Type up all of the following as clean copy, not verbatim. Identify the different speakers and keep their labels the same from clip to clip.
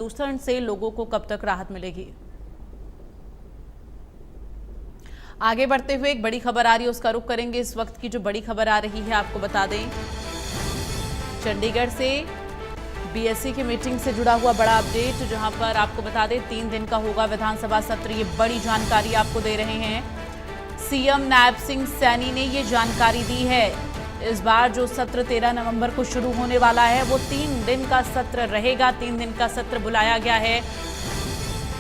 Speaker 1: प्रदूषण से लोगों को कब तक राहत मिलेगी। आगे बढ़ते हुए एक बड़ी खबर आ रही है, उसका रुख करेंगे। इस वक्त की जो बड़ी खबर आ रही है आपको बता दें, चंडीगढ़ से बीएससी की मीटिंग से जुड़ा हुआ बड़ा अपडेट, जहां पर आपको बता दें 3 दिन का होगा विधानसभा सत्र। ये बड़ी जानकारी आपको दे रहे हैं। सीएम नायब सिंह सैनी ने ये जानकारी दी है। इस बार जो सत्र 13 नवंबर को शुरू होने वाला है वो 3 दिन का सत्र रहेगा। 3 दिन का सत्र बुलाया गया है।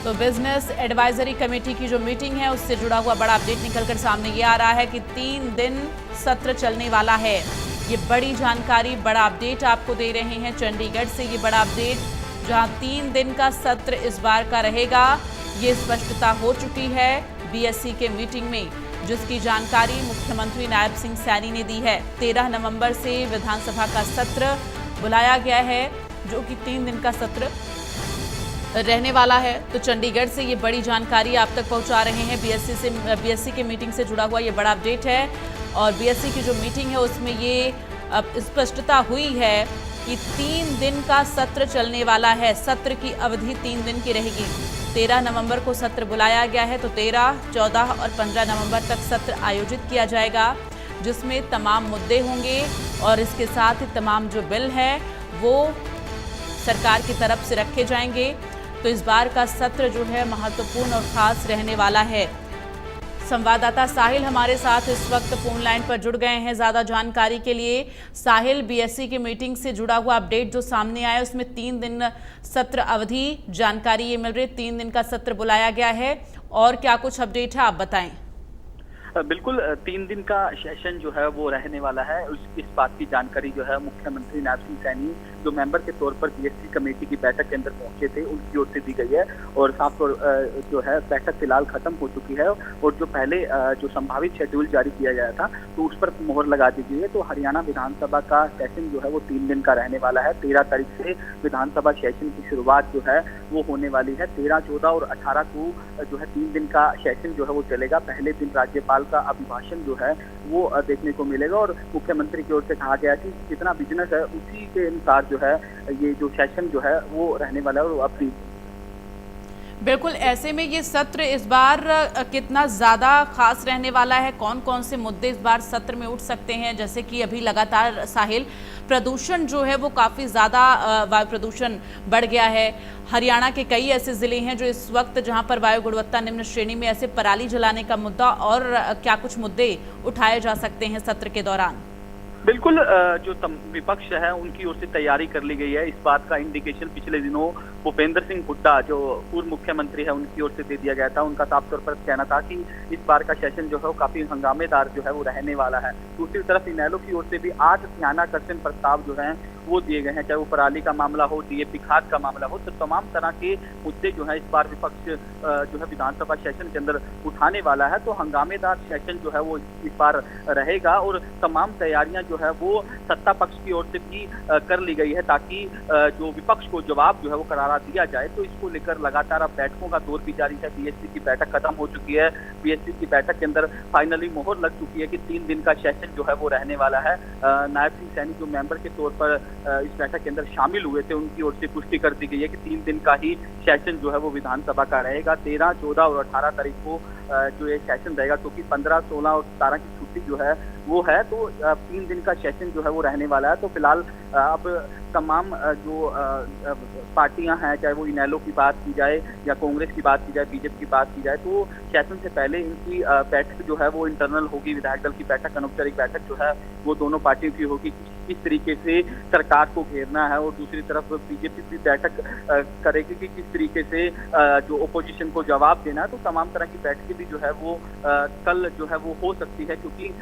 Speaker 1: तो बिजनेस एडवाइजरी कमेटी की जो मीटिंग है उससे जुड़ा हुआ बड़ा अपडेट निकलकर सामने ये आ रहा है कि 3 दिन सत्र चलने वाला है। ये बड़ी जानकारी, बड़ा अपडेट आपको दे रहे हैं चंडीगढ़ से। ये बड़ा अपडेट, जहां 3 दिन का सत्र इस बार का रहेगा, ये स्पष्टता हो चुकी है बीएससी के मीटिंग में, जिसकी जानकारी मुख्यमंत्री नायब सिंह सैनी ने दी है। 13 नवंबर से विधानसभा का सत्र बुलाया गया है, जो कि 3 दिन का सत्र रहने वाला है। तो चंडीगढ़ से ये बड़ी जानकारी आप तक पहुंचा रहे हैं। बीएससी की मीटिंग से जुड़ा हुआ ये बड़ा अपडेट है। और बीएससी की जो मीटिंग है उसमें ये स्पष्टता हुई है कि 3 दिन का सत्र चलने वाला है। सत्र की अवधि 3 दिन की रहेगी। 13 नवंबर को सत्र बुलाया गया है, तो 13, 14 और 15 नवंबर तक सत्र आयोजित किया जाएगा, जिसमें तमाम मुद्दे होंगे और इसके साथ ही तमाम जो बिल है वो सरकार की तरफ से रखे जाएंगे। तो इस बार का सत्र जो है महत्वपूर्ण और खास रहने वाला है। संवाददाता साहिल हमारे साथ इस वक्त फोन लाइन पर जुड़ गए हैं ज्यादा जानकारी के लिए। साहिल, बीएससी की मीटिंग से जुड़ा हुआ अपडेट जो सामने आया उसमें 3 दिन सत्र अवधि जानकारी ये मिल रही है, 3 दिन का सत्र बुलाया गया है, और क्या कुछ अपडेट है आप बताएं।
Speaker 2: बिल्कुल, 3 दिन का सेशन जो है वो रहने वाला है। इस बात की जानकारी जो है मुख्यमंत्री नायब सिंह सैनी जो मेंबर के तौर पर बीएससी कमेटी की बैठक के अंदर पहुंचे थे उनकी ओर से दी गई है। और साफ तौर जो है बैठक फिलहाल खत्म हो चुकी है और जो पहले जो संभावित शेड्यूल जारी किया गया था तो उस पर मोहर लगा दी गई है। तो हरियाणा विधानसभा का सेशन जो है वो 3 दिन का रहने वाला है। 13 तारीख से विधानसभा सेशन की शुरुआत जो है वो होने वाली है। 13, 14 और 18 को जो है 3 दिन का सेशन जो है वो चलेगा। पहले दिन राज्यपाल का अभिभाषण जो है वो देखने को मिलेगा और मुख्यमंत्री की ओर से कहा गया कि जितना बिजनेस है उसी के अनुसार जो है ये जो सेशन जो है वो रहने वाला है। और अपनी
Speaker 1: बिल्कुल, ऐसे में ये सत्र इस बार कितना ज्यादा खास रहने वाला है? कौन कौन से मुद्दे इस बार सत्र में उठ सकते हैं? जैसे कि अभी लगातार साहिल प्रदूषण जो है वो काफी ज्यादा वायु प्रदूषण बढ़ गया है। हरियाणा के कई ऐसे जिले हैं जो इस वक्त जहां पर वायु गुणवत्ता निम्न श्रेणी में, ऐसे पराली जलाने का मुद्दा और क्या कुछ मुद्दे उठाए जा सकते हैं सत्र के दौरान?
Speaker 2: बिल्कुल, जो विपक्ष है उनकी ओर से तैयारी कर ली गई है। इस बात का इंडिकेशन पिछले दिनों भूपेंद्र सिंह हुड्डा जो पूर्व मुख्यमंत्री है उनकी ओर से दे दिया गया था। उनका साफ तौर पर कहना था कि इस बार का सेशन जो है वो काफी हंगामेदार जो है वो रहने वाला है। दूसरी तरफ इनेलो की ओर से भी 8 ध्यानाकर्षण प्रस्ताव जो है वो दिए गए हैं, चाहे वो पराली का मामला हो, डीएपी खाद का मामला हो। तो तमाम तरह के मुद्दे जो है इस बार विपक्ष जो है विधानसभा सेशन के अंदर उठाने वाला है। तो हंगामेदार सेशन जो है वो इस बार रहेगा और तमाम तैयारियां जो है वो सत्ता पक्ष की ओर से भी कर ली गई है, ताकि जो विपक्ष को जवाब जो है वो करारा दिया जाए। तो इसको लेकर लगातार अब बैठकों का दौर भी जारी है। बीएससी की बैठक खत्म हो चुकी है। बीएससी की बैठक के अंदर फाइनली मोहर लग चुकी है कि 3 दिन का सेशन जो है वो रहने वाला है। नायब सिंह सैनी जो मेंबर के तौर पर इस बैठक के अंदर शामिल हुए थे उनकी ओर से पुष्टि कर दी गई है कि 3 दिन का ही सेशन जो है वो विधानसभा का रहेगा। 13, 14 और 18 तारीख को जो ये सेशन रहेगा, क्योंकि 15, 16 और 17 की छुट्टी जो है वो है। तो 3 दिन का सेशन जो है वो रहने वाला है। तो फिलहाल अब तमाम जो पार्टियां हैं, चाहे वो इनेलो की बात की जाए या कांग्रेस की बात की जाए, बीजेपी की बात की जाए, तो सेशन से पहले इनकी बैठक जो है वो इंटरनल होगी। विधायक दल की बैठक, अनौपचारिक बैठक जो है वो दोनों पार्टियों की होगी। किस तरीके से सरकार को घेरना है और दूसरी तरफ बीजेपी भी बैठक करेगी कि किस तरीके से जो ओपोजिशन को जवाब देना है। तो तमाम तरह की बैठकें भी जो है वो कल जो है वो हो सकती है, क्योंकि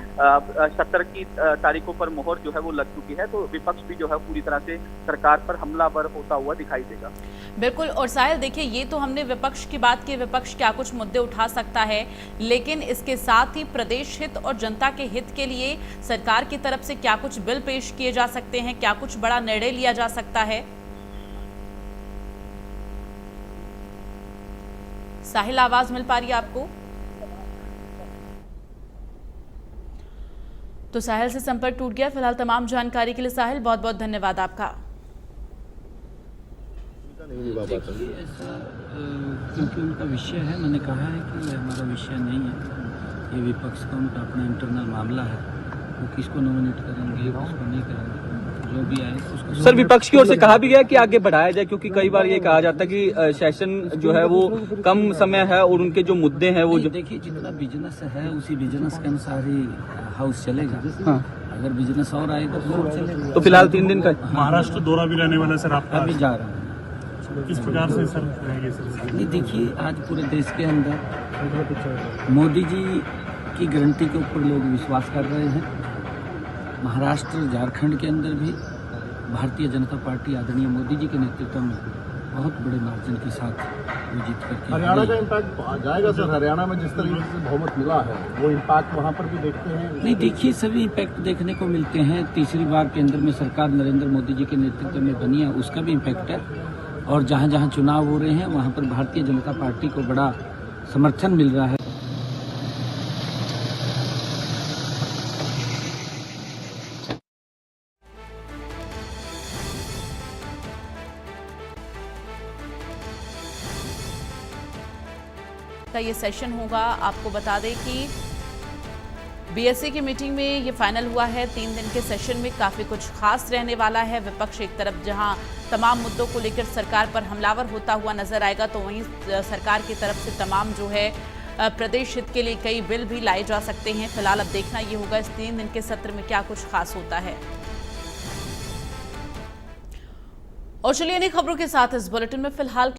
Speaker 2: 17 की तारीखों पर मोहर जो है वो लग चुकी है। तो विपक्ष भी जो है पूरी तरह से सरकार पर हमलावर होता हुआ दिखाई देगा।
Speaker 1: बिल्कुल, और साहिल देखिए, ये तो हमने विपक्ष की बात की, विपक्ष क्या कुछ मुद्दे उठा सकता है, लेकिन इसके साथ ही प्रदेश हित और जनता के हित के लिए सरकार की तरफ से क्या कुछ बिल पेश किए जा सकते हैं, क्या कुछ बड़ा निर्णय लिया जा सकता है? साहिल, आवाज मिल पा रही है आपको? तो साहिल से संपर्क टूट गया। फिलहाल तमाम जानकारी के लिए साहिल बहुत बहुत धन्यवाद आपका।
Speaker 3: बाबा था?
Speaker 4: देखिए ऐसा क्योंकि उनका विषय है, मैंने कहा है कि ये हमारा विषय नहीं है, ये विपक्ष का उनका अपना इंटरनल मामला है, वो किसको नॉमिनेट करेंगे किसको नहीं करेंगे, जो भी आए उसको।
Speaker 5: सर विपक्ष की ओर से कहा भी गया कि आगे बढ़ाया जाए, क्योंकि कई बार ये कहा जाता है कि सेशन जो है वो कम समय है और उनके जो मुद्दे हैं वो जो
Speaker 4: देखिए जितना बिजनेस है उसी बिजनेस के अनुसार ही हाउस चलेगा।
Speaker 5: हाँ।
Speaker 4: अगर बिजनेस और आएगा तो और चलेगा।
Speaker 5: तो फिलहाल 3 दिन का
Speaker 6: महाराष्ट्र दौरा भी रहने वाला है सर आपका,
Speaker 4: अभी जा रहा हूँ।
Speaker 6: किस प्रकार से सर रहेंगे सर?
Speaker 4: नहीं देखिए आज पूरे देश के अंदर मोदी जी की गारंटी के ऊपर लोग विश्वास कर रहे हैं। महाराष्ट्र झारखंड के अंदर भी भारतीय जनता पार्टी आदरणीय मोदी जी के नेतृत्व में बहुत बड़े मार्जिन के साथ वो जीत करके
Speaker 3: हरियाणा का इम्पैक्ट जाएगा सर? हरियाणा में जिस तरीके से बहुमत मिला है वो इम्पैक्ट वहाँ पर भी देखते हैं?
Speaker 4: नहीं देखिए सभी इम्पैक्ट देखने को मिलते हैं। तीसरी बार केंद्र में सरकार नरेंद्र मोदी जी के नेतृत्व में बनी है, उसका भी इम्पैक्ट है। और जहाँ जहाँ चुनाव हो रहे हैं वहाँ पर भारतीय जनता पार्टी को बड़ा समर्थन मिल रहा है।
Speaker 1: का ये सेशन होगा। आपको बता दें कि बीएससी की मीटिंग में ये फाइनल हुआ है। 3 दिन के सेशन में काफ़ी कुछ खास रहने वाला है। विपक्ष एक तरफ जहां तमाम मुद्दों को लेकर सरकार पर हमलावर होता हुआ नजर आएगा, तो वहीं सरकार की तरफ से तमाम जो है प्रदेश हित के लिए कई बिल भी लाए जा सकते हैं। फिलहाल अब देखना ये होगा इस 3 दिन के सत्र में क्या कुछ खास होता है। और चलिए इन खबरों के साथ इस बुलेटिन में फिलहाल